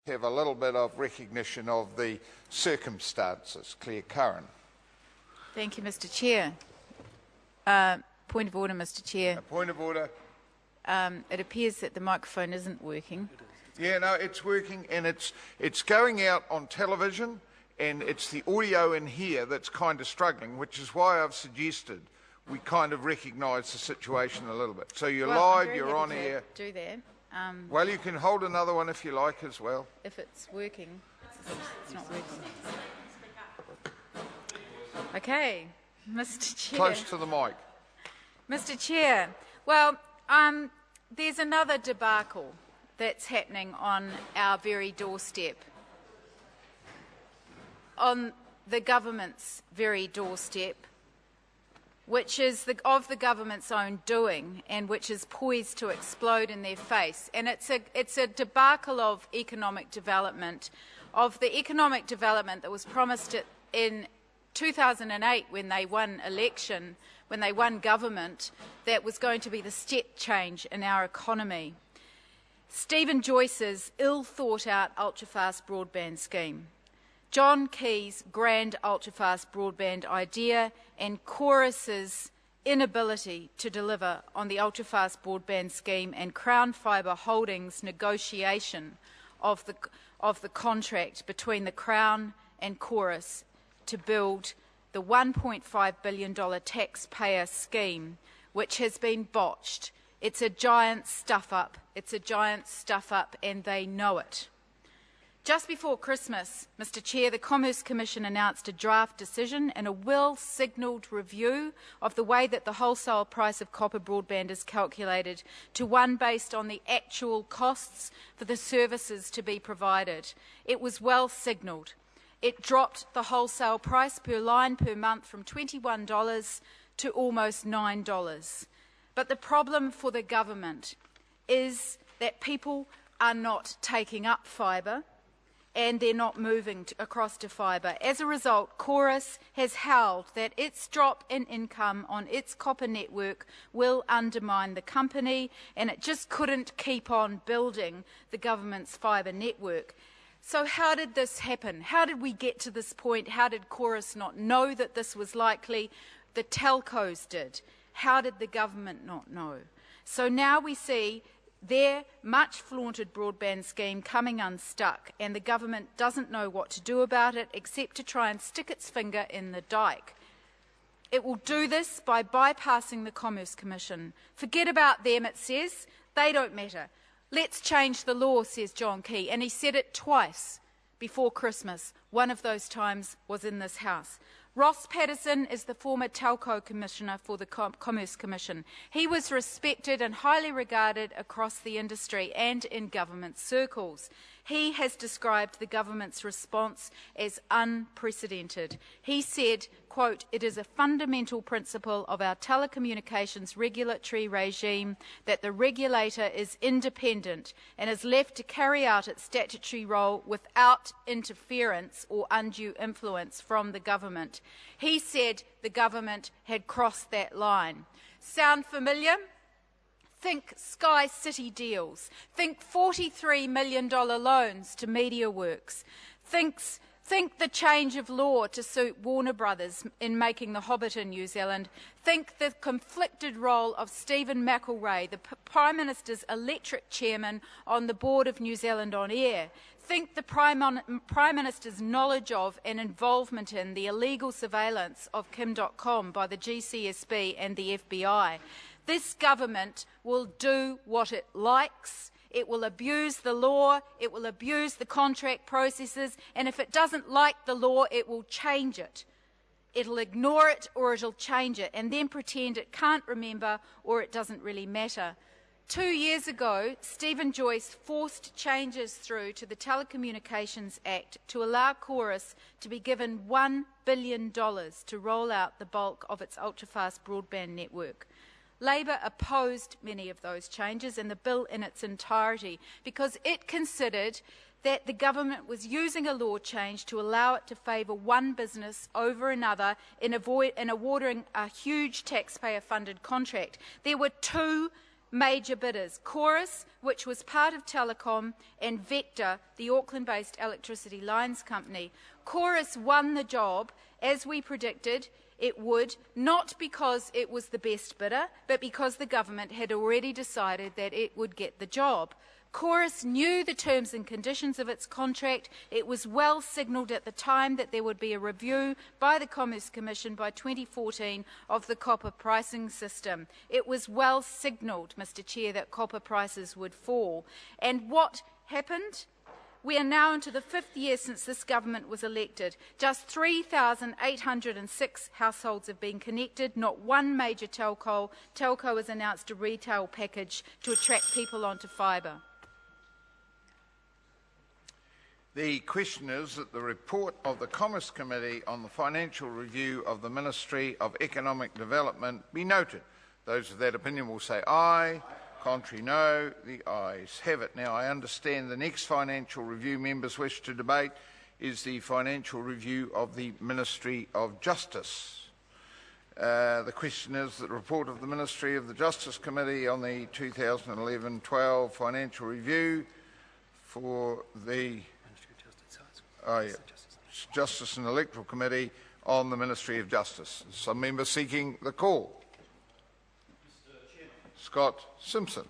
have a little bit of recognition of the circumstances. Claire Curran. Thank you, Mr. Chair. Point of order, Mr. Chair. A point of order. It appears that the microphone isn't working. Yeah, no, it's working, and it's going out on television, and it's the audio in here that's kind of struggling, which is why I've suggested we kind of recognise the situation a little bit. So you're live, you're on air. Do that. Well, you can hold another one if you like as well. If it's working, it's not working. Okay, Mr. Chair. Close to the mic. Mr. Chair, well, there's another debacle that's happening on our very doorstep, on the government's very doorstep, which is of the government's own doing and which is poised to explode in their face. And it's a debacle of economic development, of the economic development that was promised in 2008 when they won election, when they won government, that was going to be the step change in our economy. Stephen Joyce's ill-thought-out ultra-fast broadband scheme, John Key's grand ultra-fast broadband idea, and Chorus's inability to deliver on the ultra-fast broadband scheme, and Crown Fibre Holdings' negotiation of the contract between the Crown and Chorus to build the $1.5 billion taxpayer scheme, which has been botched. It's a giant stuff-up. It's a giant stuff-up, and they know it. Just before Christmas, Mr. Chair, the Commerce Commission announced a draft decision and a well-signalled review of the way that the wholesale price of copper broadband is calculated to one based on the actual costs for the services to be provided. It was well-signalled. It dropped the wholesale price per line per month from $21 to almost $9. But the problem for the government is that people are not taking up fibre and they're not moving across to fibre. As a result, Chorus has held that its drop in income on its copper network will undermine the company, and it just couldn't keep on building the government's fibre network. So how did this happen? How did we get to this point? How did Chorus not know that this was likely? The telcos did. How did the government not know? So now we see their much flaunted broadband scheme coming unstuck, and the government doesn't know what to do about it except to try and stick its finger in the dike. It will do this by bypassing the Commerce Commission. Forget about them, it says. They don't matter. Let's change the law, says John Key, and he said it twice before Christmas. One of those times was in this House. Ross Patterson is the former Telco Commissioner for the Commerce Commission. He was respected and highly regarded across the industry and in government circles. He has described the government's response as unprecedented. He said, quote, "It is a fundamental principle of our telecommunications regulatory regime that the regulator is independent and is left to carry out its statutory role without interference or undue influence from the government." He said the government had crossed that line. Sound familiar? Think Sky City deals. Think $43 million loans to MediaWorks. Think the change of law to suit Warner Brothers in making The Hobbit in New Zealand. Think the conflicted role of Stephen McElrea, the Prime Minister's electorate chairman on the board of New Zealand On Air. Think the Prime Minister's knowledge of and involvement in the illegal surveillance of Kim.com by the GCSB and the FBI. This government will do what it likes. It will abuse the law, it will abuse the contract processes, and if it doesn't like the law, it will change it. It'll ignore it or it'll change it, and then pretend it can't remember or it doesn't really matter. 2 years ago, Stephen Joyce forced changes through to the Telecommunications Act to allow Chorus to be given $1 billion to roll out the bulk of its ultra-fast broadband network. Labor opposed many of those changes and the bill in its entirety because it considered that the government was using a law change to allow it to favour one business over another in awarding a huge taxpayer-funded contract. There were two major bidders: Chorus, which was part of Telecom, and Vector, the Auckland-based electricity lines company. Chorus won the job, as we predicted it would, not because it was the best bidder, but because the government had already decided that it would get the job. Chorus knew the terms and conditions of its contract. It was well signalled at the time that there would be a review by the Commerce Commission by 2014 of the copper pricing system. It was well signalled, Mr Chair, that copper prices would fall. And what happened? We are now into the 5th year since this government was elected. Just 3,806 households have been connected, not one major telco. Telco has announced a retail package to attract people onto fibre. The question is that the report of the Commerce Committee on the financial review of the Ministry of Economic Development be noted. Those of that opinion will say aye. Contrary, no. The ayes have it. Now, I understand the next financial review members wish to debate is the financial review of the Ministry of Justice. The question is that the report of the Ministry of the Justice Committee on the 2011-12 financial review for the Justice and Electoral Committee on the Ministry of Justice. Some member seeking the call. Scott Simpson.